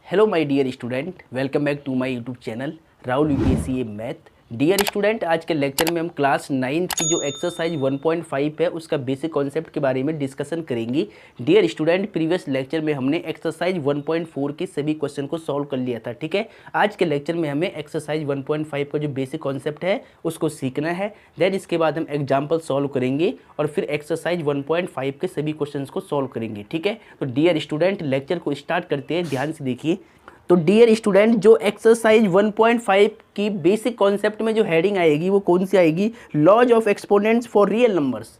Hello my dear student, welcome back to my YouTube channel Rahul UPSC math. Dear student, आज के lecture में हम class 9th की जो एक्सरसाइज 1.5 है उसका बेसिक कॉन्सेप्ट के बारे में डिस्कशन करेंगे। डियर स्टूडेंट, प्रीवियस लेक्चर में हमने एक्सरसाइज 1.4 के सभी क्वेश्चन को सॉल्व कर लिया था, ठीक है। आज के लेक्चर में हमें एक्सरसाइज 1.5 का जो बेसिक कॉन्सेप्ट है उसको सीखना है। देन इसके बाद हम एग्जाम्पल सॉल्व करेंगे और फिर एक्सरसाइज 1.5 के सभी क्वेश्चन को सॉल्व करेंगे, ठीक है। तो डियर स्टूडेंट, लेक्चर को स्टार्ट करते हैं, ध्यान से देखिए। तो डियर स्टूडेंट, जो एक्सरसाइज 1.5 की बेसिक कॉन्सेप्ट में जो हेडिंग आएगी वो कौन सी आएगी? Laws of exponents for real numbers.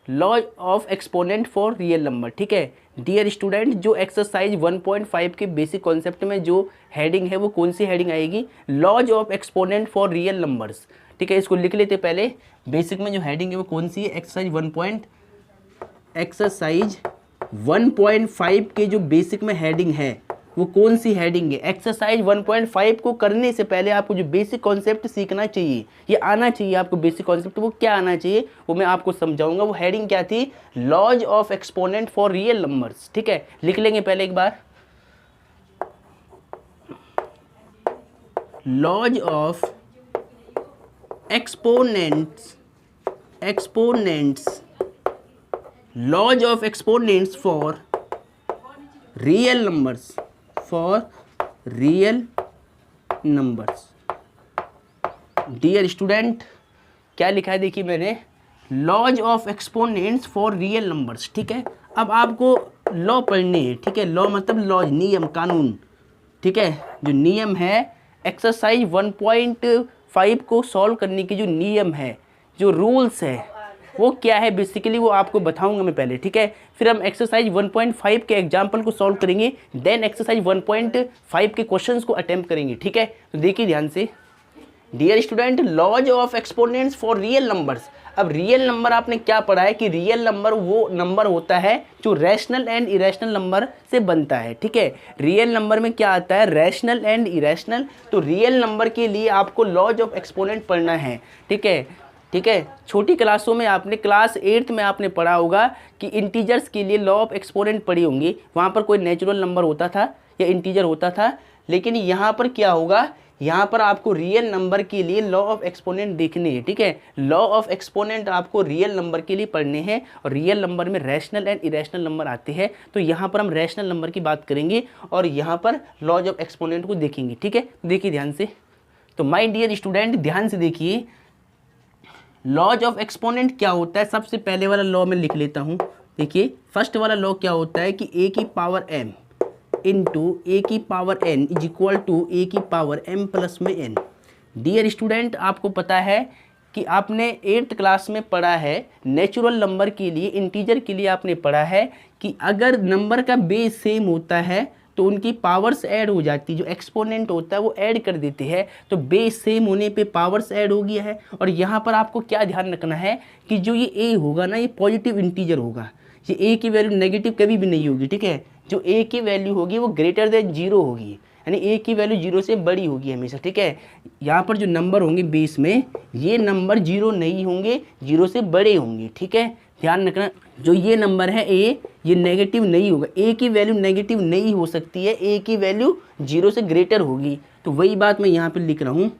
Laws of exponent for real number, ठीक है। डियर स्टूडेंट, जो एक्सरसाइज 1.5 के बेसिक कॉन्सेप्ट में जो हेडिंग है वो कौन सी हेडिंग आएगी? Laws of exponent for real numbers, ठीक है। इसको लिख लेते पहले। बेसिक में जो हेडिंग है वो कौन सी है? एक्सरसाइज 1.5 के जो बेसिक में हेडिंग है वो कौन सी हेडिंग है? एक्सरसाइज 1.5 को करने से पहले आपको जो बेसिक कॉन्सेप्ट सीखना चाहिए, ये आना चाहिए आपको बेसिक कॉन्सेप्ट। वो क्या आना चाहिए वो मैं आपको समझाऊंगा। वो हेडिंग क्या थी? Laws of exponent for real numbers, ठीक है। लिख लेंगे पहले एक बार। Laws of exponents laws of exponents for real numbers, dear student, क्या लिखा है देखिए मैंने? Laws of exponents for real numbers, ठीक है। अब आपको लॉ पढ़ने हैं, ठीक है। लॉ मतलब लॉज, नियम, कानून, ठीक है। जो नियम है एक्सरसाइज 1.5 को सॉल्व करने की, जो नियम है, जो रूल्स है, वो क्या है बेसिकली वो आपको बताऊंगा मैं पहले, ठीक है। फिर हम एक्सरसाइज 1.5 के एग्जाम्पल को सॉल्व करेंगे। देन एक्सरसाइज 1.5 के क्वेश्चंस को अटेम्प्ट करेंगे, ठीक है। तो देखिए ध्यान से। Dear student, laws of exponents for real numbers. अब रियल नंबर आपने क्या पढ़ा है कि रियल नंबर वो नंबर होता है जो रैशनल एंड इरेशनल नंबर से बनता है, ठीक है। रियल नंबर में क्या आता है? Rational and irrational. तो रियल नंबर के लिए आपको लॉज ऑफ एक्सपोनेंट पढ़ना है, ठीक है, ठीक है। छोटी क्लासों में आपने क्लास 8th में आपने पढ़ा होगा कि इंटीजर्स के लिए लॉ ऑफ एक्सपोनेंट पढ़ी होंगी। वहाँ पर कोई नेचुरल नंबर होता था या इंटीजर होता था, लेकिन यहाँ पर क्या होगा? यहाँ पर आपको रियल नंबर के लिए लॉ ऑफ एक्सपोनेंट देखने हैं, ठीक है। लॉ ऑफ एक्सपोनेंट आपको रियल नंबर के लिए पढ़ने हैं और रियल नंबर में रैशनल एंड इरेशनल नंबर आते हैं। तो यहाँ पर हम रैशनल नंबर की बात करेंगे और यहाँ पर लॉज ऑफ एक्सपोनेंट को देखेंगे, ठीक है। देखिए ध्यान से। तो माय डियर स्टूडेंट, ध्यान से देखिए। लॉज ऑफ एक्सपोनेंट क्या होता है? सबसे पहले वाला लॉ में लिख लेता हूँ। देखिए, फर्स्ट वाला लॉ क्या होता है कि a की पावर m इंटू a की power n is equal to a की पावर m प्लस में n। डियर स्टूडेंट, आपको पता है कि आपने 8th क्लास में पढ़ा है नेचुरल नंबर के लिए, इंटीजर के लिए आपने पढ़ा है कि अगर नंबर का बेस सेम होता है तो उनकी पावर्स ऐड हो जाती है। जो एक्सपोनेंट होता है वो ऐड कर देते हैं। तो बेस सेम होने पे पावर्स ऐड हो गया है। और यहाँ पर आपको क्या ध्यान रखना है कि जो ये a होगा ना, ये पॉजिटिव इंटीजर होगा। ये a की वैल्यू नेगेटिव कभी भी नहीं होगी, ठीक है। जो a की वैल्यू होगी वो ग्रेटर देन 0 होगी, यानी a की वैल्यू 0 से बड़ी होगी हमेशा, ठीक है। यहाँ पर जो नंबर होंगे बेस में, ये नंबर 0 नहीं होंगे, 0 से बड़े होंगे, ठीक है। ध्यान रखना, जो ये नंबर है a, ये नेगेटिव नहीं होगा। a की वैल्यू नेगेटिव नहीं हो सकती है, a की वैल्यू 0 से ग्रेटर होगी। तो वही बात मैं यहाँ पे लिख रहा हूँ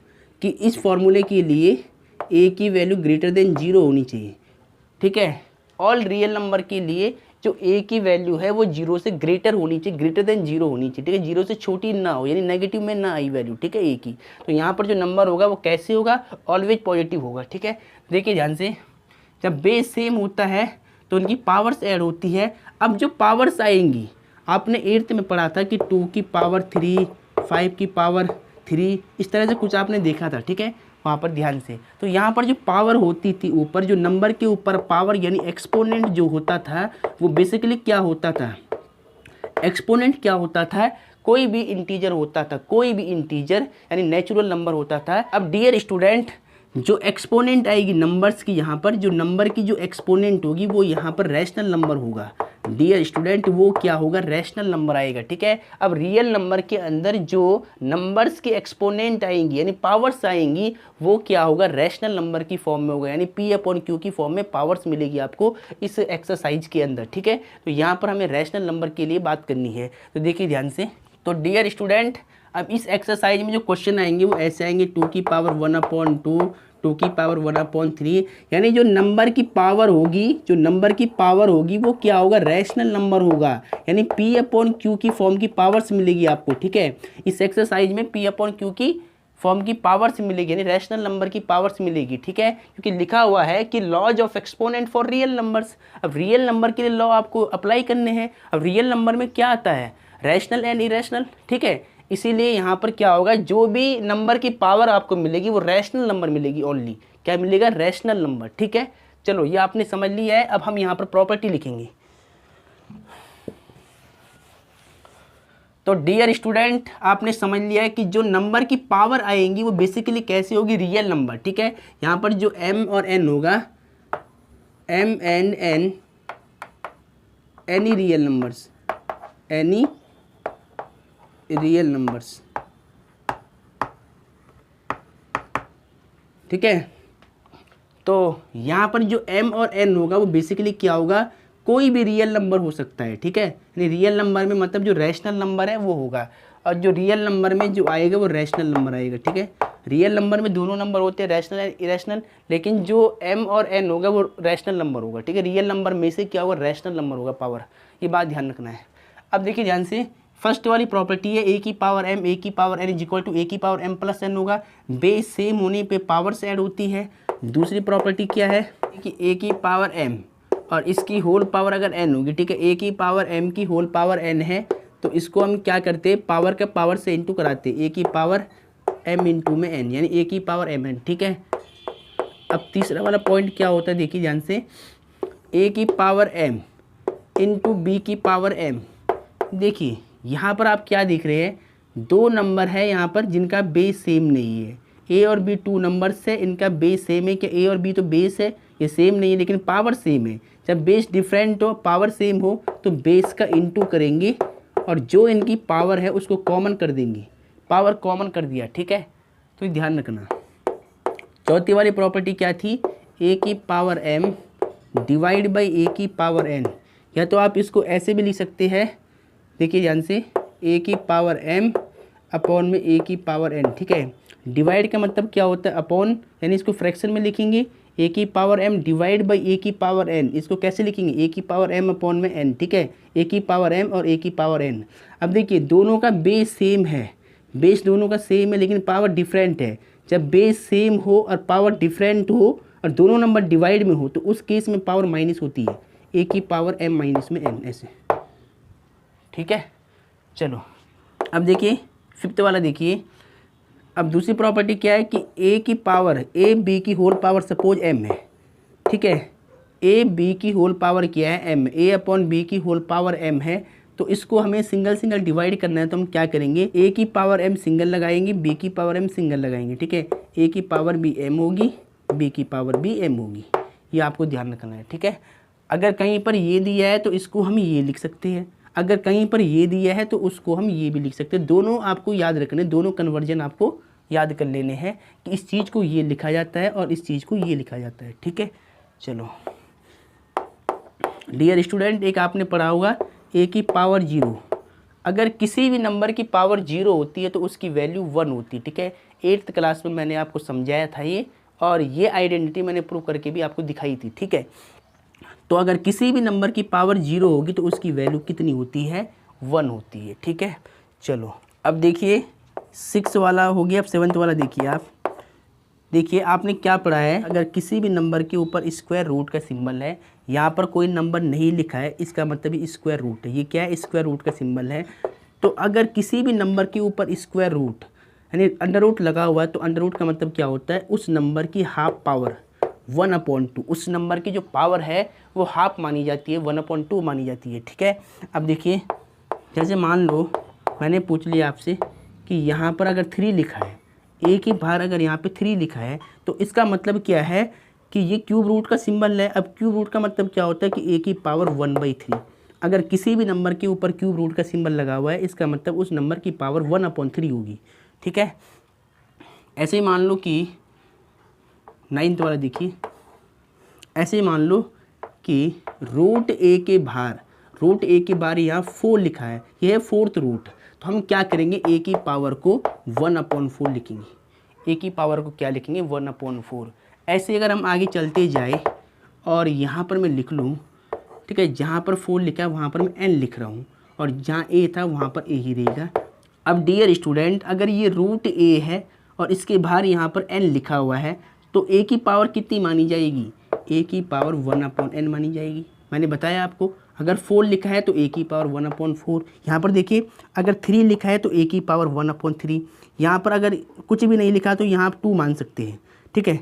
कि इस फॉर्मूले के लिए a की वैल्यू ग्रेटर देन 0 होनी चाहिए, ठीक है। ऑल रियल नंबर के लिए जो a की वैल्यू है वो 0 से ग्रेटर होनी चाहिए, ग्रेटर देन 0 होनी चाहिए, ठीक है। 0 से छोटी ना हो, यानी नेगेटिव में ना आई वैल्यू, ठीक है, a की। तो यहाँ पर जो नंबर होगा वो कैसे होगा? ऑलवेज पॉजिटिव होगा, ठीक है। देखिए ध्यान से, जब बेस सेम होता है तो उनकी पावर्स ऐड होती है। अब जो पावर्स आएंगी, आपने 8th में पढ़ा था कि 2 की पावर 3, 5 की पावर 3, इस तरह से कुछ आपने देखा था, ठीक है, वहाँ पर ध्यान से। तो यहाँ पर जो पावर होती थी ऊपर, जो नंबर के ऊपर पावर यानी एक्सपोनेंट जो होता था वो बेसिकली क्या होता था? एक्सपोनेंट क्या होता था? कोई भी इंटीजर होता था, कोई भी इंटीजर यानी नेचुरल नंबर होता था। अब डियर स्टूडेंट, जो एक्सपोनेंट आएगी नंबर्स की, यहाँ पर जो नंबर की जो एक्सपोनेंट होगी वो यहाँ पर रैशनल नंबर होगा। डियर स्टूडेंट, वो क्या होगा? रैशनल नंबर आएगा, ठीक है। अब रियल नंबर के अंदर जो नंबर्स के एक्सपोनेंट आएंगी यानी पावर्स आएंगी वो क्या होगा? रैशनल नंबर की फॉर्म में होगा, यानी p/q की फॉर्म में पावर्स मिलेगी आपको इस एक्सरसाइज के अंदर, ठीक है। तो यहाँ पर हमें रैशनल नंबर के लिए बात करनी है। तो देखिए ध्यान से, तो डियर स्टूडेंट, अब इस एक्सरसाइज में जो क्वेश्चन आएंगे वो ऐसे आएंगे, 2 की पावर 1/2, 2 की पावर 1/3, यानी जो नंबर की पावर होगी वो क्या होगा, रैशनल नंबर होगा, यानी P/Q की फॉर्म की पावर्स मिलेगी आपको, ठीक है। इस एक्सरसाइज में P/Q की फॉर्म की पावर्स मिलेगी, यानी रैशनल नंबर की पावर्स मिलेगी, ठीक है, क्योंकि लिखा हुआ है कि laws of exponent for real numbers. अब रियल नंबर के लिए लॉ आपको अप्लाई करने हैं। अब रियल नंबर में क्या आता है, रैशनल एंड इरेशनल, ठीक है। इसीलिए यहाँ पर क्या होगा, जो भी नंबर की पावर आपको मिलेगी वो रैशनल नंबर मिलेगी ओनली, क्या मिलेगा, रैशनल नंबर, ठीक है। चलो ये आपने समझ लिया है। अब हम यहाँ पर प्रॉपर्टी लिखेंगे। तो डियर स्टूडेंट, आपने समझ लिया है कि जो नंबर की पावर आएंगी वो बेसिकली कैसे होगी, रियल नंबर, ठीक है। यहाँ पर जो m और n होगा, m and n, any real numbers, any real numbers, ठीक है। तो यहाँ पर जो m और n होगा वो बेसिकली क्या होगा, कोई भी रियल नंबर हो सकता है, ठीक है। यानी रियल नंबर में मतलब जो रैशनल नंबर है वो होगा, और जो रियल नंबर में जो आएगा वो रैशनल नंबर आएगा, ठीक है। रियल नंबर में दोनों नंबर होते हैं, रैशनल एंड इरेशनल, लेकिन जो m और n होगा वो रैशनल नंबर होगा, ठीक है। रियल नंबर में से क्या होगा, रैशनल नंबर होगा पावर, ये बात ध्यान रखना है। अब देखिए ध्यान से, फर्स्ट वाली प्रॉपर्टी है a की पावर m, a की power n equal to a की पावर m प्लस n होगा, बेस सेम होने पे पावर्स ऐड होती है। दूसरी प्रॉपर्टी क्या है कि a की पावर m और इसकी होल पावर अगर n होगी, ठीक है, a की पावर m की होल पावर n है, तो इसको हम क्या करते हैं, पावर के पावर से इंटू कराते हैं, a की पावर m इंटू में n, यानी a की पावर mn, ठीक है। अब तीसरा वाला पॉइंट क्या होता है, देखिए ध्यान से, a की पावर m इंटू b की पावर m। देखिए यहाँ पर आप क्या देख रहे हैं, दो नंबर है यहाँ पर जिनका बेस सेम नहीं है, a और b 2 नंबर्स है, इनका बेस सेम है, क्या a और b तो बेस है, ये सेम नहीं है लेकिन पावर सेम है। जब बेस डिफरेंट हो, पावर सेम हो, तो बेस का इंटू करेंगे और जो इनकी पावर है उसको कॉमन कर देंगे, पावर कॉमन कर दिया, ठीक है। तो ध्यान रखना। चौथी वाली प्रॉपर्टी क्या थी, a की power m divide by a की पावर n, या तो आप इसको ऐसे भी लिख सकते हैं, देखिए ध्यान से, a की पावर m अपॉन में a की पावर n, ठीक है। डिवाइड का मतलब क्या होता है, अपॉन, यानी इसको फ्रैक्शन में लिखेंगे, a की power m divide by a की पावर n, इसको कैसे लिखेंगे, a की पावर m अपॉन में n, ठीक है, a की पावर m और a की पावर n। अब देखिए दोनों का बेस सेम है, बेस दोनों का सेम है लेकिन पावर डिफरेंट है। जब बेस सेम हो और पावर डिफरेंट हो और दोनों नंबर डिवाइड में हो तो उस केस में पावर माइनस होती है, a की पावर m माइनस में n, ऐसे, ठीक है। चलो अब देखिए फिफ्थ वाला, देखिए अब दूसरी प्रॉपर्टी क्या है कि a की पावर a b की होल पावर सपोज m है, ठीक है, a b की होल पावर क्या है m, a अपॉन b की होल पावर m है, तो इसको हमें सिंगल सिंगल डिवाइड करना है, तो हम क्या करेंगे, a की पावर m सिंगल लगाएंगे, b की पावर m सिंगल लगाएंगे, ठीक है। a की पावर b m होगी, b की पावर b m होगी, ये आपको ध्यान रखना है, ठीक है। अगर कहीं पर ये दिया है तो इसको हम ये लिख सकते हैं, अगर कहीं पर ये दिया है तो उसको हम ये भी लिख सकते हैं। दोनों आपको याद रखने, दोनों कन्वर्जन आपको याद कर लेने हैं कि इस चीज़ को ये लिखा जाता है और इस चीज़ को ये लिखा जाता है, ठीक है। चलो डियर स्टूडेंट, एक आपने पढ़ा होगा a की पावर 0, अगर किसी भी नंबर की पावर 0 होती है तो उसकी वैल्यू 1 होती है, ठीक है। 8th क्लास में मैंने आपको समझाया था ये, और ये आइडेंटिटी मैंने प्रूव करके भी आपको दिखाई थी, ठीक है। तो अगर किसी भी नंबर की पावर 0 होगी तो उसकी वैल्यू कितनी होती है, 1 होती है, ठीक है। चलो अब देखिए 6 वाला हो गया, अब 7th वाला देखिए आप। देखिए आपने क्या पढ़ा है, अगर किसी भी नंबर के ऊपर स्क्वायर रूट का सिंबल है, यहाँ पर कोई नंबर नहीं लिखा है, इसका मतलब ये स्क्वायर रूट है, ये क्या है, स्क्वायर रूट का सिंबल है। तो अगर किसी भी नंबर के ऊपर स्क्वायर रूट यानी अंडर रूट लगा हुआ है, तो अंडर रूट का मतलब क्या होता है, उस नंबर की हाफ पावर 1/2, उस नंबर की जो पावर है वो हाफ मानी जाती है, 1/2 मानी जाती है, ठीक है। अब देखिए जैसे मान लो मैंने पूछ लिया आपसे कि यहाँ पर अगर 3 लिखा है, a के बाहर अगर यहाँ पे 3 लिखा है, तो इसका मतलब क्या है कि ये क्यूब रूट का सिंबल है। अब क्यूब रूट का मतलब क्या होता है कि a की पावर 1/3, अगर किसी भी नंबर के ऊपर क्यूब रूट का सिंबल लगा हुआ है, इसका मतलब उस नंबर की पावर 1/3 होगी, ठीक है। ऐसे ही मान लो कि 9th वाला देखिए, ऐसे ही मान लो कि रूट a के बाहर यहाँ 4 लिखा है, यह है 4th रूट, तो हम क्या करेंगे, ए की पावर को 1/4 लिखेंगे। ए की पावर को क्या लिखेंगे, 1/4। ऐसे अगर हम आगे चलते जाए और यहाँ पर मैं लिख लूँ, ठीक है, जहाँ पर 4 लिखा है वहाँ पर मैं n लिख रहा हूँ, और जहाँ a था वहाँ पर a ही रहेगा। अब डियर स्टूडेंट, अगर ये रूट a है और इसके बाहर यहाँ पर n लिखा हुआ है, तो a की पावर कितनी मानी जाएगी, a की पावर 1/n मानी जाएगी। मैंने बताया आपको, अगर 4 लिखा है तो a की पावर 1/4। यहाँ पर देखिए, अगर 3 लिखा है तो a की पावर 1/3। यहाँ पर अगर कुछ भी नहीं लिखा तो यहाँ आप 2 मान सकते हैं, ठीक है।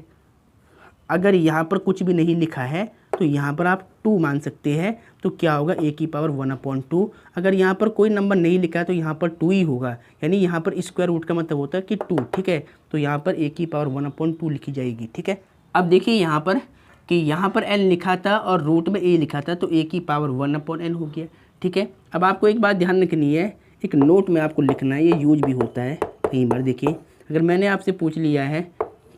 अगर यहाँ पर कुछ भी नहीं लिखा है तो यहाँ पर आप 2 मान सकते हैं, तो क्या होगा, a की पावर 1/2। अगर यहाँ पर कोई नंबर नहीं लिखा है तो यहाँ पर 2 ही होगा, यानी यहाँ पर स्क्वायर रूट का मतलब होता है कि 2, ठीक है। तो यहाँ पर a की पावर 1/2 लिखी जाएगी, ठीक है। अब देखिए यहाँ पर कि यहाँ पर n लिखा था और रूट में a लिखा था, तो a की पावर 1/n हो गया, ठीक है। अब आपको एक बात ध्यान रखनी है, एक नोट में आपको लिखना है, ये यूज भी होता है कई बार। देखिए, अगर मैंने आपसे पूछ लिया है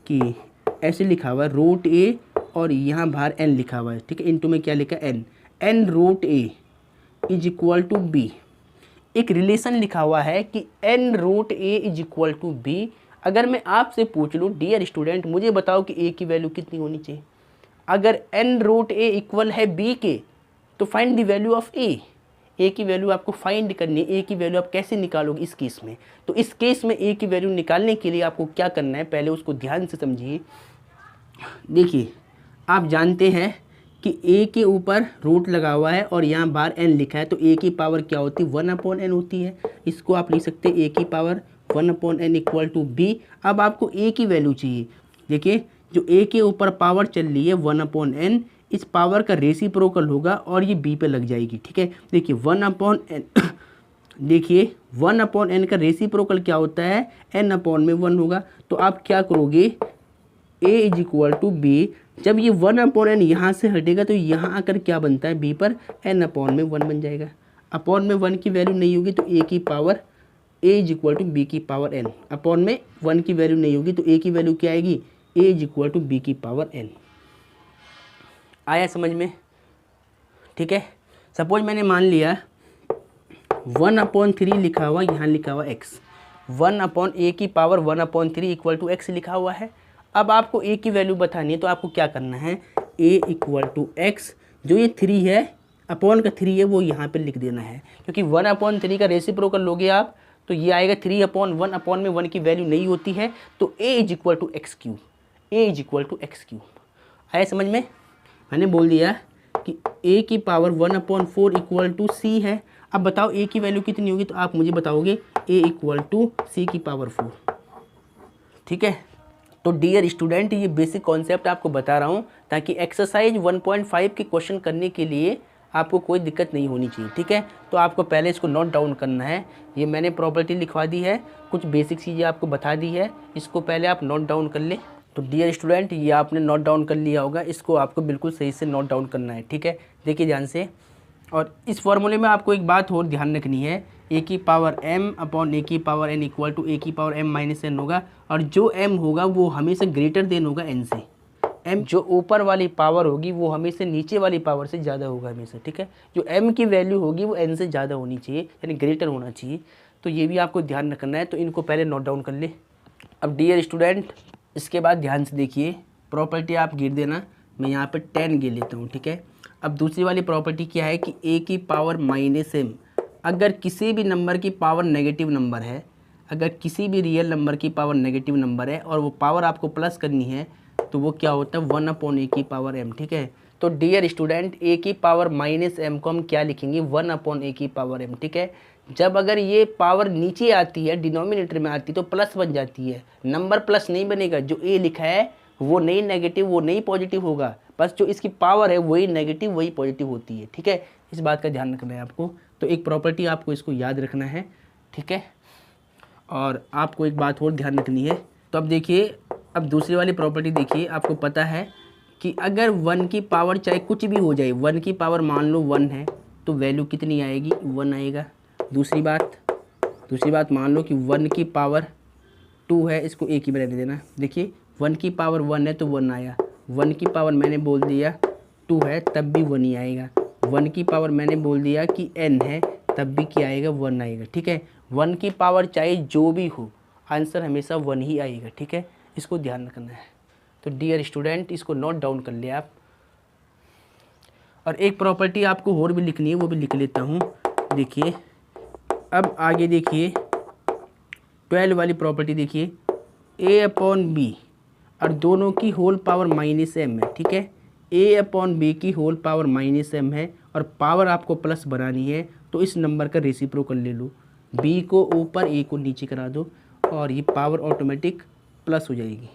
कि ऐसे लिखा हुआ है रूट a और यहाँ बाहर n लिखा हुआ है, ठीक है, इनटू में क्या लिखा है, n root a is equal to b। एक रिलेशन लिखा हुआ है कि n root a is equal to b। अगर मैं आपसे पूछ लूँ, डियर स्टूडेंट मुझे बताओ कि a की वैल्यू कितनी होनी चाहिए। अगर n रूट a इक्वल है b के, तो find the value of a। a की वैल्यू आपको फाइंड करनी है। a की वैल्यू आप कैसे निकालोगे इस केस में, तो इस केस में a की वैल्यू निकालने के लिए आपको क्या करना है, पहले उसको ध्यान से समझिए। देखिए, आप जानते हैं कि a के ऊपर रूट लगा हुआ है और यहाँ बाहर n लिखा है, तो a की पावर क्या होती है, 1/n होती है। इसको आप लिख सकते हैं a की power 1/n equal to b। अब आपको a की वैल्यू चाहिए। देखिए, जो a के ऊपर पावर चल रही है 1/n, इस पावर का रेसिप्रोकल होगा और ये b पे लग जाएगी, ठीक है। देखिए 1/n देखिए 1/n का रेसिप्रोकल क्या होता है, n/1 होगा। तो आप क्या करोगे, a is equal to b। जब ये 1/n यहाँ से हटेगा तो यहाँ आकर क्या बनता है, b पर n/1 बन जाएगा। अपॉन में 1 की वैल्यू नहीं होगी तो a की power a is equal to b की पावर n। अपॉन में 1 की वैल्यू नहीं होगी तो a की वैल्यू क्या आएगी, a is equal to b की पावर n। आया समझ में, ठीक है। सपोज मैंने मान लिया 1/3 लिखा हुआ, यहाँ लिखा हुआ x, 1/a की पावर 1/3 इक्वल टू x लिखा हुआ है। अब आपको a की वैल्यू बतानी है, तो आपको क्या करना है, a इक्वल टू x, जो ये 3 है, अपॉन का 3 है, वो यहाँ पे लिख देना है, क्योंकि 1/3 का रेसिप्रोकल लोगे आप तो ये आएगा 3/1। अपॉन में 1 की वैल्यू नहीं होती है, तो a is equal to x3, a is equal to x3। आया समझ में, मैंने बोल दिया कि a की पावर 1/4 इक्वल टू c है। अब बताओ a की वैल्यू कितनी होगी, तो आप मुझे बताओगे a इक्वल टू c की पावर 4, ठीक है। तो डियर स्टूडेंट, ये बेसिक कॉन्सेप्ट आपको बता रहा हूँ ताकि एक्सरसाइज 1.5 के क्वेश्चन करने के लिए आपको कोई दिक्कत नहीं होनी चाहिए, ठीक है। तो आपको पहले इसको नोट डाउन करना है। ये मैंने प्रॉपर्टी लिखवा दी है, कुछ बेसिक चीज़ें आपको बता दी है, इसको पहले आप नोट डाउन कर ले। तो डियर स्टूडेंट, ये आपने नोट डाउन कर लिया होगा, इसको आपको बिल्कुल सही से नोट डाउन करना है, ठीक है। देखिए ध्यान से, और इस फॉर्मूले में आपको एक बात और ध्यान रखनी है, a की पावर m अपॉन a की power n equal to a की पावर m माइनस n होगा, और जो m होगा वो हमेशा ग्रेटर देन होगा n से। m जो ऊपर वाली पावर होगी वो हमेशा नीचे वाली पावर से ज़्यादा होगा हमेशा, ठीक है। जो m की वैल्यू होगी वो n से ज़्यादा होनी चाहिए, यानी ग्रेटर होना चाहिए। तो ये भी आपको ध्यान रखना है, तो इनको पहले नोट डाउन कर ले। अब डियर स्टूडेंट, इसके बाद ध्यान से देखिए, प्रॉपर्टी आप गिर देना, मैं यहाँ पर 10 गिर लेता हूँ, ठीक है। अब दूसरी वाली प्रॉपर्टी क्या है कि a की पावर माइनस m, अगर किसी भी नंबर की पावर नेगेटिव नंबर है, अगर किसी भी रियल नंबर की पावर नेगेटिव नंबर है और वो पावर आपको प्लस करनी है, तो वो क्या होता है, 1/a की पावर m, ठीक है। तो डियर स्टूडेंट, a की पावर माइनस m को हम क्या लिखेंगे, 1/a की पावर m, ठीक है। जब अगर ये पावर नीचे आती है, डिनोमिनेटर में आती है, तो प्लस बन जाती है, नंबर प्लस नहीं बनेगा। जो a लिखा है वो नहीं नेगेटिव, वो नहीं पॉजिटिव होगा, बस जो इसकी पावर है वही नेगेटिव वही पॉजिटिव होती है, ठीक है। इस बात का ध्यान रखना है आपको। तो एक प्रॉपर्टी आपको इसको याद रखना है, ठीक है। और आपको एक बात और ध्यान रखनी है। तो अब देखिए, अब दूसरी वाली प्रॉपर्टी देखिए, आपको पता है कि अगर 1 की पावर चाहे कुछ भी हो जाए, 1 की पावर मान लो 1 है, तो वैल्यू कितनी आएगी, 1 आएगा। दूसरी बात मान लो कि 1 की पावर 2 है, इसको एक ही रहने देना। देखिए 1 की पावर 1 है तो 1 आया, 1 की पावर मैंने बोल दिया 2 है तब भी 1 ही आएगा, 1 की पावर मैंने बोल दिया कि n है तब भी क्या आएगा, 1 आएगा, ठीक है। 1 की पावर चाहे जो भी हो, आंसर हमेशा 1 ही आएगा, ठीक है, इसको ध्यान रखना है। तो डियर स्टूडेंट, इसको नोट डाउन कर ले आप। और एक प्रॉपर्टी आपको और भी लिखनी है, वो भी लिख लेता हूँ। देखिए अब आगे देखिए 12 वाली प्रॉपर्टी देखिए, a/b और दोनों की होल पावर -m है, ठीक है। a/b की होल पावर -m है और पावर आपको प्लस बनानी है, तो इस नंबर का रेसिप्रोकल ले लो, b को ऊपर a को नीचे करा दो और ये पावर ऑटोमेटिक प्लस हो जाएगी,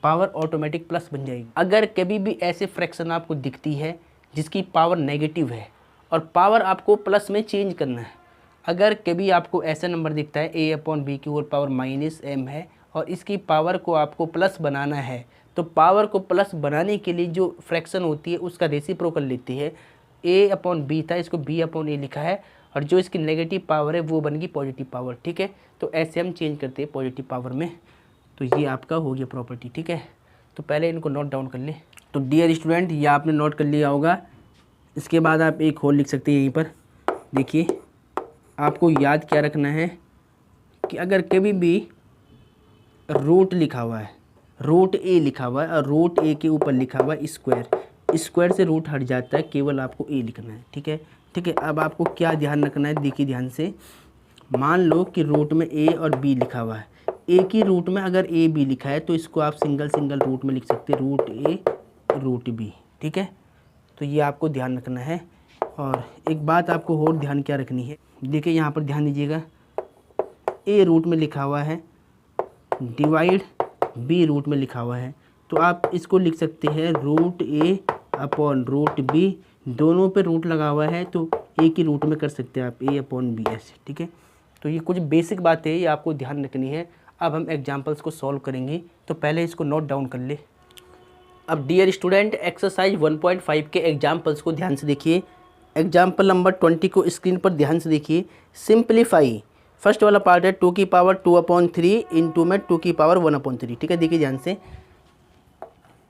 पावर ऑटोमेटिक प्लस बन जाएगी। अगर कभी भी ऐसे फ्रैक्शन आपको दिखती है जिसकी पावर नेगेटिव है और पावर आपको प्लस में चेंज करना है, अगर कभी आपको ऐसा नंबर दिखता है a/b की होल पावर -m है और इसकी पावर को आपको प्लस बनाना है, तो पावर को प्लस बनाने के लिए जो फ्रैक्शन होती है उसका रेसिप्रोकल लेती है। a/b था, इसको b/a लिखा है और जो इसकी नेगेटिव पावर है वो बन गई पॉजिटिव पावर, ठीक है। तो ऐसे हम चेंज करते हैं पॉजिटिव पावर में। तो ये आपका हो गया प्रॉपर्टी, ठीक है। तो पहले इनको नोट डाउन कर ले। तो डियर स्टूडेंट, ये आपने नोट कर लिया होगा। इसके बाद आप एक और लिख सकते हैं यहीं पर। देखिए आपको याद क्या रखना है कि अगर कभी भी रूट लिखा हुआ है, रूट a लिखा हुआ है और रूट a के ऊपर लिखा हुआ है स्क्वायर, स्क्वायर से रूट हट जाता है, केवल आपको a लिखना है, ठीक है। ठीक है, अब आपको क्या ध्यान रखना है, देखिए ध्यान से। मान लो कि रूट में a और b लिखा हुआ है, a की रूट में अगर a b लिखा है तो इसको आप सिंगल सिंगल रूट में लिख सकते हैं, रूट a रूट b, ठीक है। तो ये आपको ध्यान रखना है। और एक बात आपको और ध्यान क्या रखनी है, देखिए यहाँ पर ध्यान दीजिएगा, a रूट में लिखा हुआ है डिवाइड b रूट में लिखा हुआ है, तो आप इसको लिख सकते हैं रूट a/√b, दोनों पे रूट लगा हुआ है तो a की रूट में कर सकते हैं आप a/b ऐसे, ठीक है। तो ये कुछ बेसिक बातें ये आपको ध्यान रखनी है। अब हम एग्जांपल्स को सॉल्व करेंगे, तो पहले इसको नोट डाउन कर ले। अब डियर स्टूडेंट, एक्सरसाइज 1.5 के एग्जाम्पल्स को ध्यान से देखिए। एग्जाम्पल नंबर 20 को स्क्रीन पर ध्यान से देखिए। सिंप्लीफाई, फर्स्ट वाला पार्ट है 2 की पावर 2/3 इंटू में 2 की पावर 1/3, ठीक है। देखिए ध्यान से,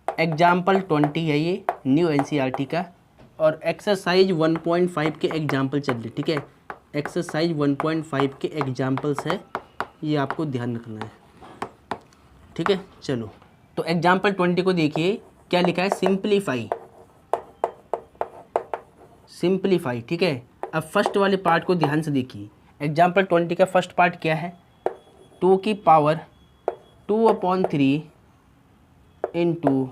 एग्जाम्पल 20 है ये, न्यू NCERT का, और एक्सरसाइज 1.5 के एग्जाम्पल चल रहे, ठीक है। एक्सरसाइज 1.5 के एग्जाम्पल्स है, ये आपको ध्यान रखना है, ठीक है। चलो, तो एग्जाम्पल 20 को देखिए, क्या लिखा है, सिंप्लीफाई, सिंप्लीफाई, ठीक है। अब फर्स्ट वाले पार्ट को ध्यान से देखिए। एग्जाम्पल 20 का फर्स्ट पार्ट क्या है, 2 की पावर 2/3 इंटू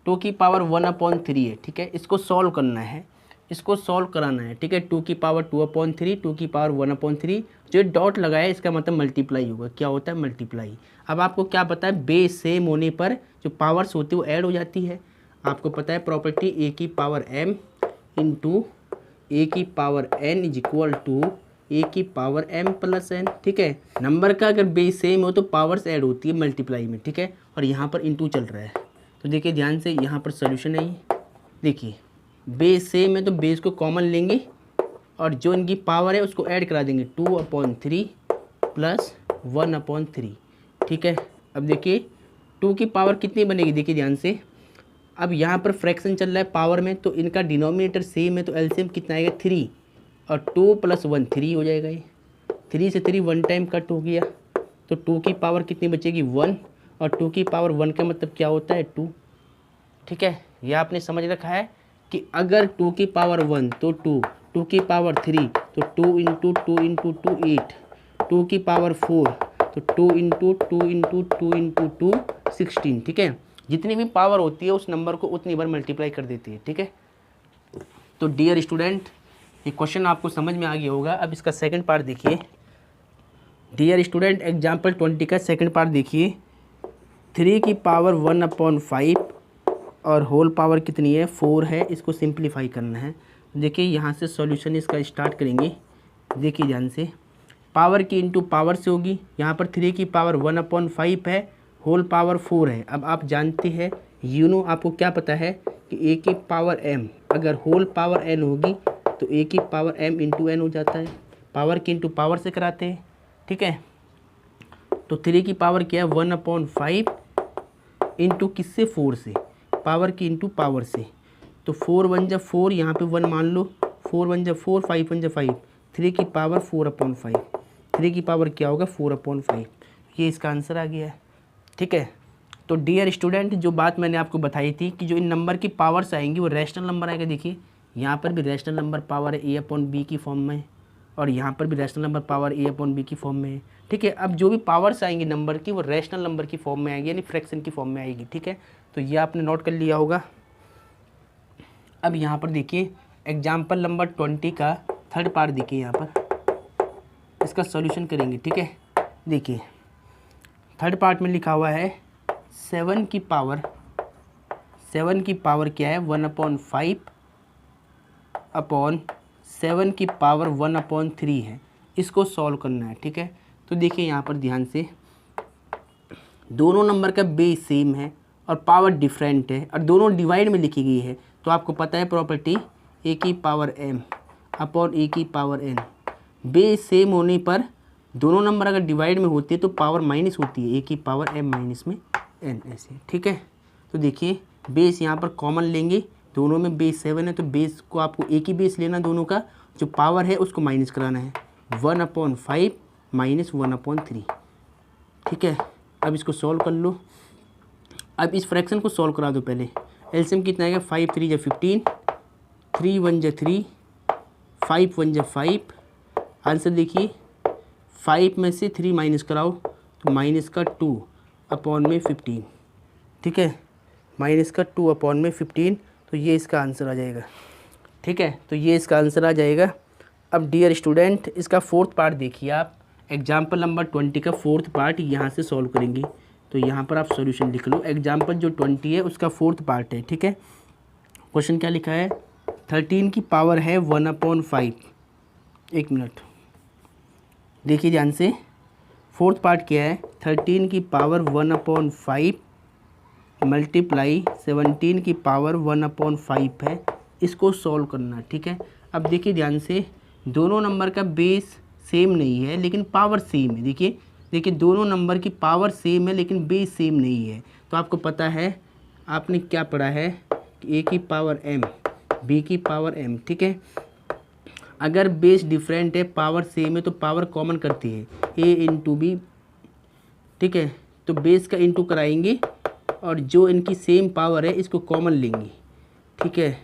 2 की पावर 1/3 है, ठीक है। इसको सॉल्व करना है, इसको सॉल्व कराना है, ठीक है। 2 की पावर 2/3, 2 की पावर 1/3, जो डॉट लगाया है इसका मतलब मल्टीप्लाई होगा, क्या होता है, मल्टीप्लाई। अब आपको क्या पता है, बेस सेम होने पर जो पावर्स होती है वो ऐड हो जाती है। आपको पता है प्रॉपर्टी a की पावर m इंटू a की power n is equal to a की पावर m प्लस n, ठीक है। नंबर का अगर बेस सेम हो तो पावर्स ऐड होती है मल्टीप्लाई में, ठीक है। और यहाँ पर इंटू चल रहा है, तो देखिए ध्यान से, यहाँ पर सोल्यूशन है ये। देखिए बेस सेम है तो बेस को कॉमन लेंगे और जो इनकी पावर है उसको ऐड करा देंगे, 2/3 प्लस 1/3, ठीक है। अब देखिए 2 की पावर कितनी बनेगी, देखिए ध्यान से। अब यहाँ पर फ्रैक्शन चल रहा है पावर में, तो इनका डिनोमिनेटर सेम है, तो एलसीएम कितना आएगा, 3, और 2 + 1 3 हो जाएगा। ये 3 से 3 1 टाइम कट हो गया, तो 2 की पावर कितनी बचेगी, 1, और 2 की पावर 1 का मतलब क्या होता है, 2, ठीक है। ये आपने समझ रखा है कि अगर 2 की पावर 1 तो 2, 2 की पावर 3 तो 2 इंटू 2 इंटू 2 8, 2 की पावर 4 तो 2 इंटू 2 इंटू 2 इंटू 2 16, ठीक है। जितनी भी पावर होती है उस नंबर को उतनी बार मल्टीप्लाई कर देती है, ठीक है। तो डियर स्टूडेंट, ये क्वेश्चन आपको समझ में आ गया होगा। अब इसका सेकंड पार्ट देखिए। डियर स्टूडेंट, एग्जाम्पल 20 का सेकंड पार्ट देखिए। 3 की पावर 1/5 और होल पावर कितनी है, 4 है, इसको सिंप्लीफाई करना है। देखिए यहाँ से सॉल्यूशन इसका स्टार्ट करेंगे। देखिए ध्यान से, पावर की इंटू पावर से होगी। यहाँ पर 3 की पावर 1/5 है, होल पावर 4 है। अब आप जानते हैं, आपको क्या पता है कि a की पावर m अगर होल पावर n होगी तो a की पावर m इंटू n हो जाता है। पावर की इंटू पावर से कराते हैं, ठीक है। तो 3 की पावर क्या है, 1/5 इंटू किससे, 4 से, पावर की इंटू पावर से। तो 4 1 जा 4, यहाँ पे 1 मान लो, 4 1 जा 4, 5 1 जा 5, 3 की पावर 4/5, 3 की पावर क्या होगा 4/5, ये इसका आंसर आ गया है। ठीक है, तो डियर स्टूडेंट जो बात मैंने आपको बताई थी कि जो इन नंबर की पावर्स आएंगी वो रैशनल नंबर आएगा। देखिए यहाँ पर भी रैशनल नंबर पावर है a/b की फॉर्म में, और यहाँ पर भी रैशनल नंबर पावर a/b की फॉर्म में है। ठीक है, अब जो भी पावर्स आएंगी नंबर की वो रैशनल नंबर की फॉर्म में आएगी, यानी फ्रैक्शन की फॉर्म में आएगी। ठीक है, तो ये आपने नोट कर लिया होगा। अब यहाँ पर देखिए एग्जाम्पल नंबर 20 का थर्ड पार्ट देखिए, यहाँ पर इसका सॉल्यूशन करेंगे। ठीक है, देखिए थर्ड पार्ट में लिखा हुआ है 7 की पावर क्या है 1/5 अपॉन 7 की पावर 1/3 है, इसको सॉल्व करना है। ठीक है, तो देखिए यहाँ पर ध्यान से दोनों नंबर का बेस सेम है और पावर डिफरेंट है और दोनों डिवाइड में लिखी गई है, तो आपको पता है प्रॉपर्टी a की पावर m अपॉन a की पावर n। बेस सेम होने पर दोनों नंबर अगर डिवाइड में होते हैं तो पावर माइनस होती है, a की पावर m माइनस में n ऐसे। ठीक है, तो देखिए बेस यहाँ पर कॉमन लेंगे, दोनों में बेस 7 है तो बेस को आपको एक ही बेस लेना, दोनों का जो पावर है उसको माइनस कराना है 1/5 माइनस 1/3। ठीक है, अब इसको सॉल्व कर लो। अब इस फ्रैक्शन को सॉल्व करा दो पहले। एलसीएम कितना आएगा 5 3 जा 15, 3 1 जा 3, 5 1 जा 5। आंसर देखिए 5 में से 3 माइनस कराओ तो माइनस का 2/15। ठीक है, माइनस का 2/15, तो ये इसका आंसर आ जाएगा। ठीक है, तो ये इसका आंसर आ जाएगा। अब डियर स्टूडेंट इसका फोर्थ पार्ट देखिए आप, एग्जाम्पल नंबर 20 का फोर्थ पार्ट यहाँ से सॉल्व करेंगे। तो यहाँ पर आप सॉल्यूशन लिख लो। एग्जाम्पल जो 20 है उसका फोर्थ पार्ट है। ठीक है, क्वेश्चन क्या लिखा है 13 की पावर है 1/5। एक मिनट देखिए ध्यान से, फोर्थ पार्ट क्या है 13 की पावर 1/5 मल्टीप्लाई 17 की पावर 1/5 है, इसको सॉल्व करना। ठीक है, अब देखिए ध्यान से दोनों नंबर का बेस सेम नहीं है लेकिन पावर सेम है। देखिए दोनों नंबर की पावर सेम है लेकिन बेस सेम नहीं है, तो आपको पता है आपने क्या पढ़ा है ए की पावर m बी की पावर m। ठीक है, अगर बेस डिफरेंट है पावर सेम है तो पावर कॉमन करती है a इंटू बी। ठीक है, तो बेस का इंटू कराएंगे और जो इनकी सेम पावर है इसको कॉमन लेंगे। ठीक है,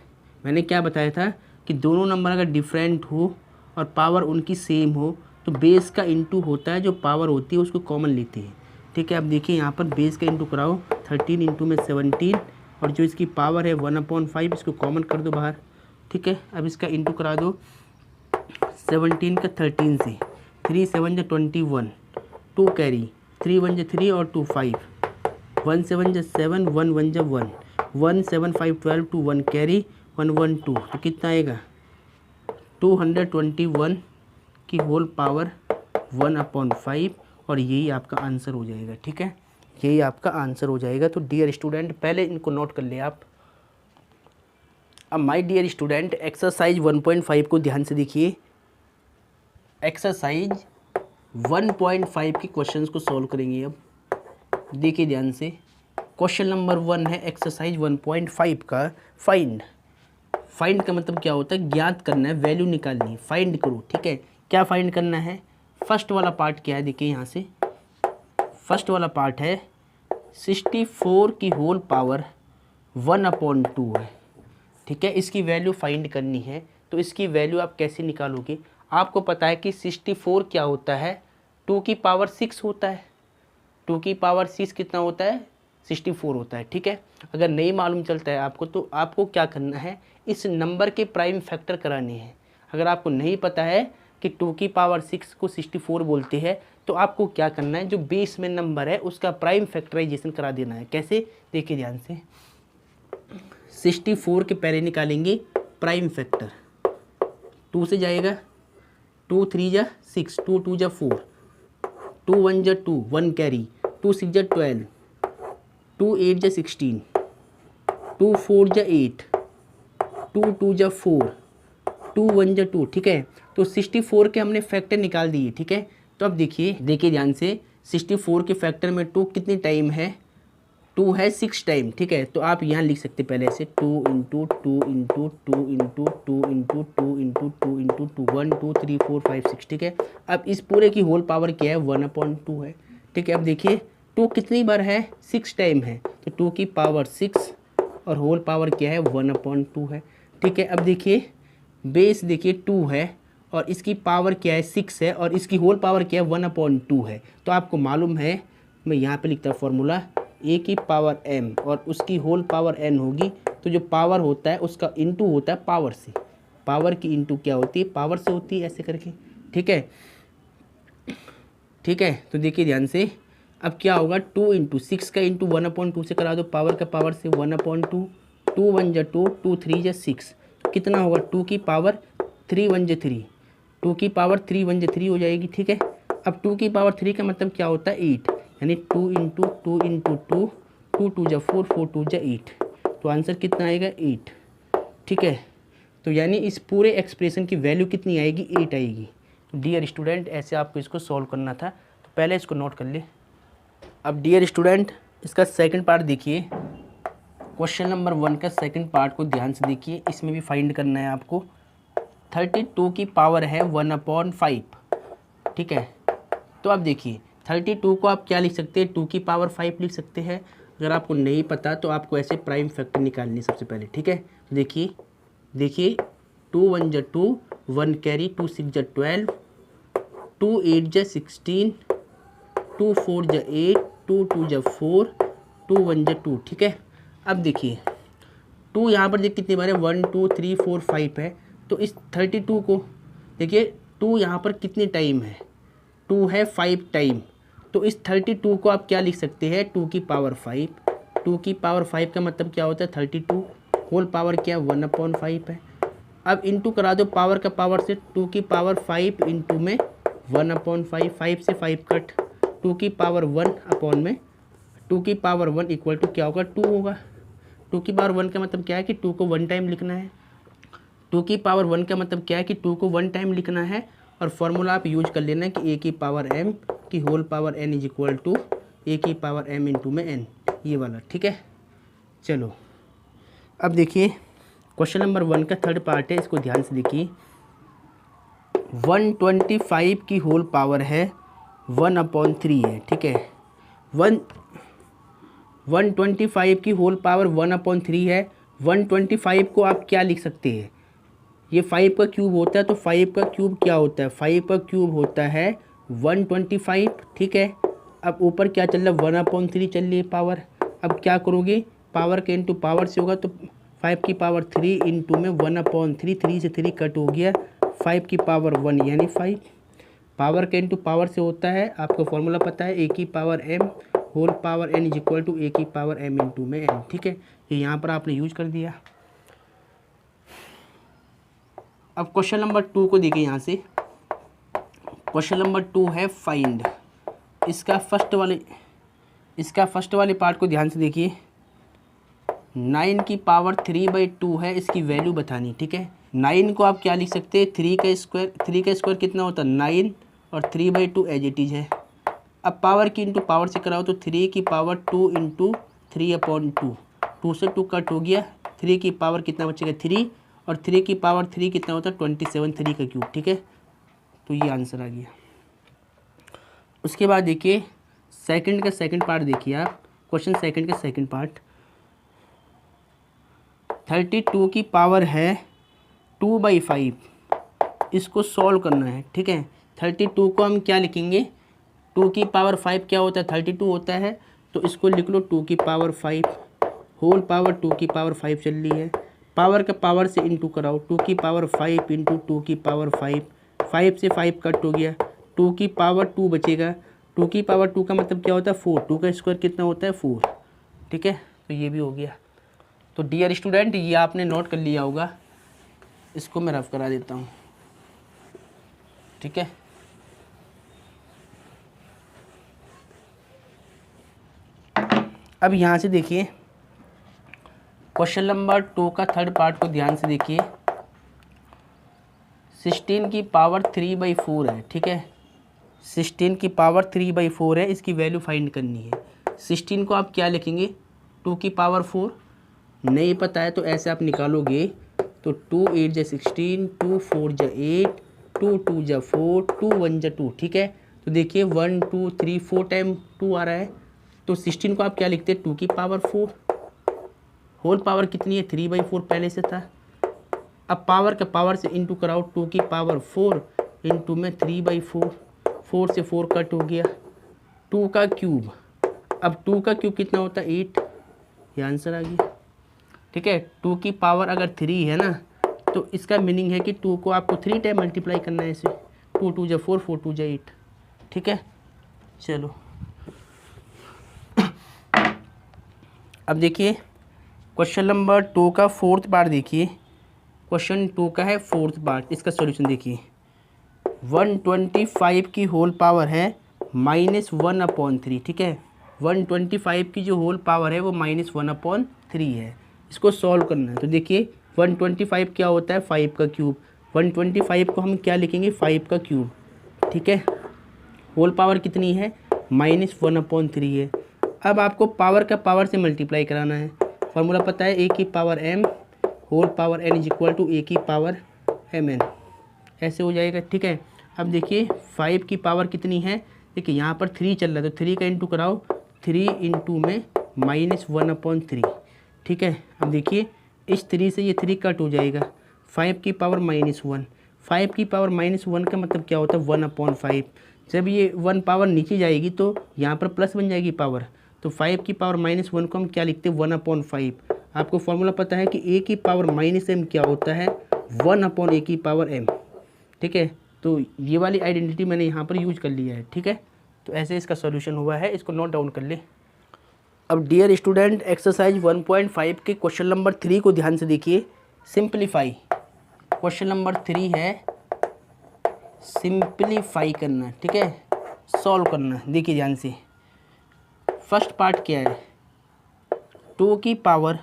मैंने क्या बताया था कि दोनों नंबर अगर डिफरेंट हो और पावर उनकी सेम हो तो बेस का इंटू होता है, जो पावर होती है उसको कॉमन लेते हैं। ठीक है, अब देखिए यहाँ पर बेस का इंटू कराओ 13 इंटू में 17 और जो इसकी पावर है 1/5 इसको कॉमन कर दो बाहर। ठीक है, अब इसका इंटू करा दो 17 का 13 से, 3 7 जा 21, 2 कैरी, 3 1 जा 3 और 2 5, 1 7 जा 7, 1 1 जा 1, 1 7 5 12, 2 1 कैरी, 1 1 2, तो कितना आएगा 221 की होल पावर 1/5 और यही आपका आंसर हो जाएगा। ठीक है, यही आपका आंसर हो जाएगा। तो डियर स्टूडेंट पहले इनको नोट कर ले आप। अब माय डियर स्टूडेंट एक्सरसाइज 1.5 को ध्यान से देखिए। एक्सरसाइज 1.5 के क्वेश्चंस को सॉल्व करेंगे। अब देखिए ध्यान से, क्वेश्चन नंबर 1 है एक्सरसाइज 1.5 का फाइंड। फाइंड का मतलब क्या होता है, ज्ञात करना है, वैल्यू निकालनी है, फाइंड करो। ठीक है, क्या फाइंड करना है, फर्स्ट वाला पार्ट क्या है देखिए यहाँ से, फर्स्ट वाला पार्ट है 64 की होल पावर 1/2 है। ठीक है, इसकी वैल्यू फाइंड करनी है। तो इसकी वैल्यू आप कैसे निकालोगे, आपको पता है कि 64 क्या होता है 2 की पावर 6 होता है। 2 की पावर 6 कितना होता है 64 होता है। ठीक है, अगर नहीं मालूम चलता है आपको तो आपको क्या करना है, इस नंबर के प्राइम फैक्टर कराने हैं। अगर आपको नहीं पता है कि 2 की पावर 6 को 64 बोलते हैं तो आपको क्या करना है, जो बेस में नंबर है उसका प्राइम फैक्टराइजेशन करा देना है। कैसे, देखिए ध्यान से, 64 के पहले निकालेंगे प्राइम फैक्टर, 2 से जाएगा, 2 3 जा 6, 2 2 जा 4, 2 1 जा 2, 1 कैरी, 2 6 जा 12, 2 8 जा 16, 2 4 जा 8, 2 2 जा 4, 2 1 जा 2। ठीक है, तो 64 के हमने फैक्टर निकाल दिए। ठीक है, तो अब देखिए ध्यान से 64 के फैक्टर में 2 कितनी टाइम है टू है 6 टाइम, ठीक है। तो आप यहाँ लिख सकते पहले ऐसे 2 into 2 into 2 into 2 into 2 into 2 into 2 1 2 3 4 5 6, ठीक है। अब इस पूरे की होल पावर क्या है 1/2 है, ठीक है। अब देखिए 2 कितनी बार है 6 टाइम है, तो 2 की पावर 6 और होल पावर क्या है 1/2 है, ठीक है। अब देखिए बेस देखिए 2 है और इसकी पावर क्या है 6 है और इसकी होल पावर क्या है 1/2 है। तो आपको मालूम है, मैं यहाँ पे लिखता हूँ फॉर्मूला, ए की पावर m और उसकी होल पावर n होगी। तो जो पावर होता है उसका इंटू होता है पावर से, पावर की इंटू क्या होती है पावर से होती है, ऐसे करके, ठीक है, ठीक है। तो देखिए ध्यान से, अब क्या होगा 2 इंटू 6 का इंटू 1/2 से करा दो, पावर का पावर से 1/2, 2 1 जा 2, 2 3 जा 6, कितना होगा 2 की पावर 3 1 जा 3, 2 की पावर 3 1 जा 3 हो जाएगी, ठीक है। अब 2 की पावर 3 का मतलब क्या होता है 8, यानी 2 इंटू 2 इंटू 2, 2 2 जा 4, 4 2 जा 8, तो आंसर कितना आएगा 8, ठीक है। तो यानी इस पूरे एक्सप्रेशन की वैल्यू कितनी आएगी 8 आएगी। तो डियर स्टूडेंट ऐसे आपको इसको सॉल्व करना था, तो पहले इसको नोट कर ले। अब डियर स्टूडेंट इसका सेकंड पार्ट देखिए, क्वेश्चन नंबर 1 का सेकंड पार्ट को ध्यान से देखिए, इसमें भी फाइंड करना है आपको। 32 की पावर है 1/5, ठीक है। तो अब देखिए 32 को आप क्या लिख सकते हैं 2 की पावर 5 लिख सकते हैं। अगर आपको नहीं पता तो आपको ऐसे प्राइम फैक्टर निकालनी सबसे पहले, ठीक है। देखिए देखिए 2 1 जा 2, 1 कैरी, 2 6 जा 12, 2 8 जा 16, 2 4 जा 8, 2 2 जा 4, 2 1 जा 2, ठीक है। अब देखिए 2 यहाँ पर देख कितनी बार है 1 2 3 4 5 है, तो इस 32 को देखिए 2 यहाँ पर कितने टाइम है 2 है 5 टाइम, तो इस 32 को आप क्या लिख सकते हैं 2 की पावर 5, 2 की पावर 5 का मतलब क्या होता है 32, होल पावर क्या 1/5 है। अब इंटू करा दो पावर का पावर से, 2 की पावर 5 इंटू में 1/5, 5 से 5 कट, 2 की पावर 1 अपॉन में 2 की पावर 1 इक्वल टू क्या होगा 2 होगा। 2 की पावर 1 का मतलब क्या है कि 2 को 1 टाइम लिखना है, 2 की पावर 1 का मतलब क्या है कि 2 को 1 टाइम लिखना है। और फॉर्मूला आप यूज कर लेना कि ए की पावर m की whole power n is equal to a की पावर m इंटू में n, ये वाला, ठीक है। चलो अब देखिए क्वेश्चन नंबर 1 का थर्ड पार्ट है, इसको ध्यान से देखिए। 125 की होल पावर है 1/3 है, ठीक है। 125 की होल पावर 1/3 है। 125 को आप क्या लिख सकते हैं, ये 5 का क्यूब होता है, तो 5 का क्यूब क्या होता है 5 का क्यूब होता है 125, ठीक है। अब ऊपर क्या चल रहा है 1/3 चल रही है पावर। अब क्या करोगे पावर के इंटू पावर से होगा, तो 5 की पावर 3 इंटू में 1/3, 3 से 3 कट हो गया, 5 की पावर 1 यानी 5, पावर के इंटू पावर से होता है, आपको फॉर्मूला पता है ए की power m whole power n is equal to a की पावर m इंटू में n, ठीक है। ये यहाँ पर आपने यूज कर दिया। अब क्वेश्चन नंबर 2 को देखिए, यहाँ से क्वेश्चन नंबर 2 है फाइंड, इसका फर्स्ट वाले पार्ट को ध्यान से देखिए। 9 की पावर 3/2 है, इसकी वैल्यू बतानी, ठीक है। 9 को आप क्या लिख सकते हैं 3 का स्क्वायर कितना होता है 9 और 3/2 एज इट इज है। अब पावर की इंटू पावर से कराओ, तो 3 की पावर 2 इंटू 3/2, 2 से 2 कट हो गया, 3 की पावर कितना बचेगा 3, और 3 की पावर 3 कितना होता है 27, 3 का क्यूब, ठीक है। तो ये आंसर आ गया। उसके बाद देखिए सेकंड का सेकंड पार्ट देखिए आप, क्वेश्चन सेकंड का सेकंड पार्ट। 32 की पावर है 2/5, इसको सॉल्व करना है, ठीक है। 32 को हम क्या लिखेंगे 2 की पावर 5 क्या होता है 32 होता है, तो इसको लिख लो 2 की पावर 5 होल पावर 2 की पावर 5 चल रही है, पावर का पावर से इंटू कराओ, 2 की पावर 5 इंटू 2 की पावर 5, 5 से 5 कट हो गया, 2 की पावर 2 बचेगा, 2 की पावर 2 का मतलब क्या होता है 4, 2 का स्क्वायर कितना होता है 4, ठीक है। तो ये भी हो गया। तो डियर स्टूडेंट ये आपने नोट कर लिया होगा, इसको मैं रफ करा देता हूँ, ठीक है। अब यहाँ से देखिए क्वेश्चन नंबर 2 का थर्ड पार्ट को ध्यान से देखिए। 16 की पावर 3/4 है, ठीक है। 16 की पावर 3/4 है, इसकी वैल्यू फाइंड करनी है। 16 को आप क्या लिखेंगे 2 की पावर 4, नहीं पता है तो ऐसे आप निकालोगे तो 2 8 जा 16, 2 4 जा 8, 2 2 जा 4, 2 1 जा 2, ठीक है। तो देखिए 1 2 3 4 टाइम 2 आ रहा है, तो 16 को आप क्या लिखते हैं 2 की पावर 4, होल पावर कितनी है 3/4 पहले से था। अब पावर के पावर से इंटू कराओ, 2 की पावर 4 इंटू में 3/4, 4 से 4 कट हो गया, 2 का क्यूब। अब 2 का क्यूब कितना होता है 8, ये आंसर आ गया, ठीक है। 2 की पावर अगर 3 है ना तो इसका मीनिंग है कि 2 को आपको 3 टाइम मल्टीप्लाई करना है ऐसे, 2 2 जा 4, 4 2 जा 8, ठीक है। चलो अब देखिए क्वेश्चन नंबर 2 का 4th पार्ट देखिए, क्वेश्चन 2 का है 4th पार्ट, इसका सॉल्यूशन देखिए। 125 की होल पावर है -1/3, ठीक है। 125 की जो होल पावर है वो -1/3 है, इसको सॉल्व करना है। तो देखिए 125 क्या होता है 5 का क्यूब, 125 को हम क्या लिखेंगे 5 का क्यूब, ठीक है। होल पावर कितनी है -1/3 है। अब आपको पावर का पावर से मल्टीप्लाई कराना है, फॉर्मूला पता है, a की power m whole power n is equal to a की पावर mn, ऐसे हो जाएगा, ठीक है। अब देखिए 5 की पावर कितनी है, देखिए यहाँ पर 3 चल रहा है तो 3 का इंटू कराओ, 3 इंटू में -1/3, ठीक है। अब देखिए इस 3 से ये 3 कट हो जाएगा, 5 की पावर -1, 5 की पावर -1 का मतलब क्या होता है 1/5। जब ये 1 पावर नीचे जाएगी तो यहाँ पर प्लस बन जाएगी पावर, तो 5 की पावर -1 को हम क्या लिखते हैं 1/5। आपको फॉर्मूला पता है कि a की पावर -m क्या होता है 1/a की पावर m, ठीक है। तो ये वाली आइडेंटिटी मैंने यहाँ पर यूज कर लिया है, ठीक है। तो ऐसे इसका सॉल्यूशन हुआ है, इसको नोट डाउन कर ले। अब डियर स्टूडेंट एक्सरसाइज 1.5 के क्वेश्चन नंबर 3 को ध्यान से देखिए, सिंप्लीफाई। क्वेश्चन नंबर 3 है सिंप्लीफाई करना, ठीक है, सॉल्व करना। देखिए ध्यान से, फर्स्ट पार्ट क्या है 2 की पावर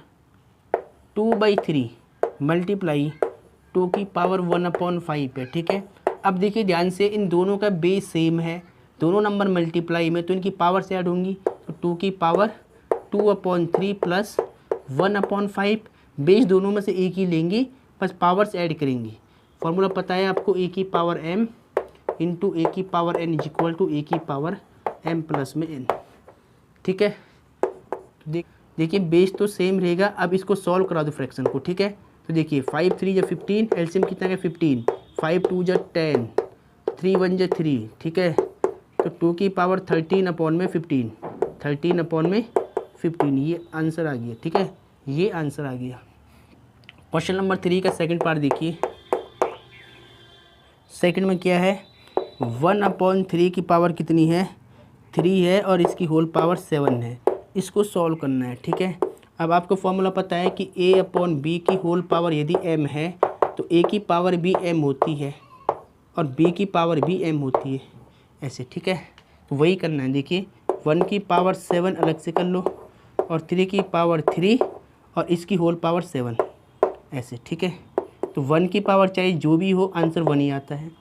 2/3 मल्टीप्लाई 2 की पावर 1/5 है, ठीक है। अब देखिए ध्यान से, इन दोनों का बेस सेम है, दोनों नंबर मल्टीप्लाई में तो इनकी पावर से ऐड होंगी, तो 2 की पावर 2/3 प्लस 1/5, बेस दोनों में से एक ही लेंगी, बस पावर से ऐड करेंगी। फॉर्मूला पता है आपको, a की पावर m इंटू a की power n is equal to a की पावर m प्लस में n, ठीक है। देखिए बेस तो सेम रहेगा। अब इसको सॉल्व करा दो फ्रैक्शन को, ठीक है। तो देखिए 5 3 जा 15, एलसीएम कितना है 15, 5 2 जा 10, 3 1 जा 3, ठीक है। तो 2 की पावर 13/15, 13/15, ये आंसर आ गया, ठीक है, ये आंसर आ गया। क्वेश्चन नंबर 3 का सेकंड पार्ट देखिए, सेकंड में क्या है 1/3 की पावर कितनी है 3 है और इसकी होल पावर 7 है, इसको सॉल्व करना है, ठीक है। अब आपको फॉर्मूला पता है कि a/b की होल पावर यदि m है तो a की पावर भी m होती है और b की पावर भी m होती है, ऐसे, ठीक है। तो वही करना है। देखिए 1 की पावर 7 अलग से कर लो और 3 की पावर 3 और इसकी होल पावर 7, ऐसे, ठीक है। तो 1 की पावर चाहे जो भी हो आंसर 1 ही आता है।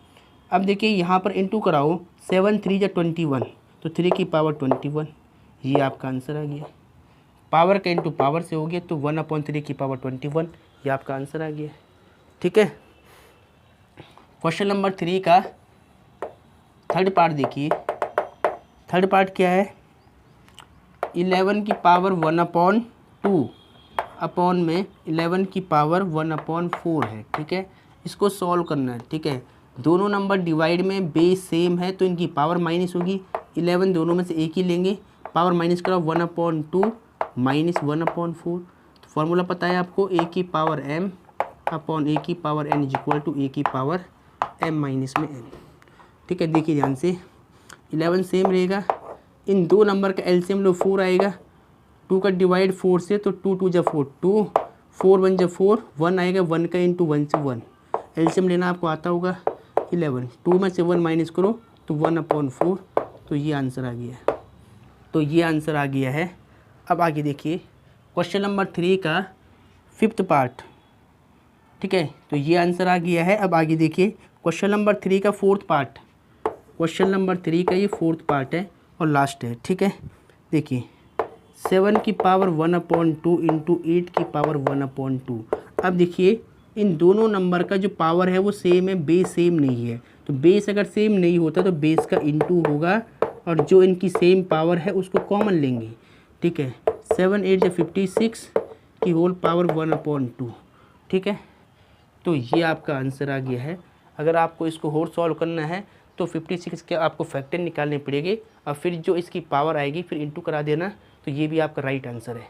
अब देखिए यहाँ पर इंटू कराओ, 7 3 जा 21, तो 3 की पावर 21, ये आपका आंसर आ गया। पावर का इंटू पावर से हो गया तो 1/3 की पावर 21, ये आपका आंसर आ गया, ठीक है। क्वेश्चन नंबर 3 का थर्ड पार्ट देखिए, थर्ड पार्ट क्या है 11 की पावर 1/2 अपॉन में 11 की पावर 1/4 है, ठीक है। इसको सॉल्व करना है, ठीक है। दोनों नंबर डिवाइड में बेस सेम है तो इनकी पावर माइनस होगी, 11 दोनों में से एक ही लेंगे, पावर माइनस करो 1/2 माइनस 1/4। तो फॉर्मूला पता है आपको, a की पावर m अपॉन a की power n is equal to a की पावर m माइनस में n, ठीक है। देखिए ध्यान से, 11 सेम रहेगा, इन दो नंबर का एलसीएम लो 4 आएगा, 2 का डिवाइड 4 से तो 2 2 जा 4, 2 4 1 जा 4, 1 आएगा, 1 का इंटू 1 से 1, एलसीएम लेना आपको आता होगा 11, 2 में से 1 माइनस करो तो 1/4, तो ये आंसर आ गया, तो ये आंसर आ गया है। अब आगे देखिए क्वेश्चन नंबर 3 का 5th पार्ट, ठीक है, तो ये आंसर आ गया है। अब आगे देखिए क्वेश्चन नंबर 3 का 4th पार्ट, क्वेश्चन नंबर 3 का ये 4th पार्ट है और लास्ट है, ठीक है। देखिए 7 की पावर 1/2 इंटू 8 की पावर 1/2। अब देखिए इन दोनों नंबर का जो पावर है वो सेम है, बेस सेम नहीं है। तो बेस अगर सेम नहीं होता तो बेस का इंटू होगा और जो इनकी सेम पावर है उसको कॉमन लेंगे, ठीक है। 7 8 56 की होल पावर 1/2, ठीक है। तो ये आपका आंसर आ गया है। अगर आपको इसको और सॉल्व करना है तो 56 के आपको फैक्टर निकालने पड़ेंगे और फिर जो इसकी पावर आएगी फिर इंटू करा देना, तो ये भी आपका राइट आंसर है,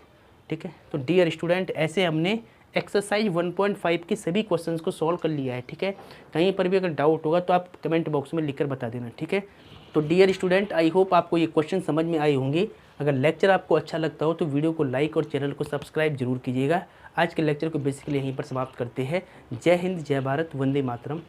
ठीक है। तो डियर स्टूडेंट, ऐसे हमने एक्सरसाइज 1.5 के सभी क्वेश्चंस को सॉल्व कर लिया है, ठीक है। कहीं पर भी अगर डाउट होगा तो आप कमेंट बॉक्स में लिखकर बता देना, ठीक है। तो डियर स्टूडेंट, आई होप आपको ये क्वेश्चन समझ में आए होंगे। अगर लेक्चर आपको अच्छा लगता हो तो वीडियो को लाइक और चैनल को सब्सक्राइब जरूर कीजिएगा। आज के लेक्चर को बेसिकली यहीं पर समाप्त करते हैं। जय हिंद, जय भारत, वंदे मातरम।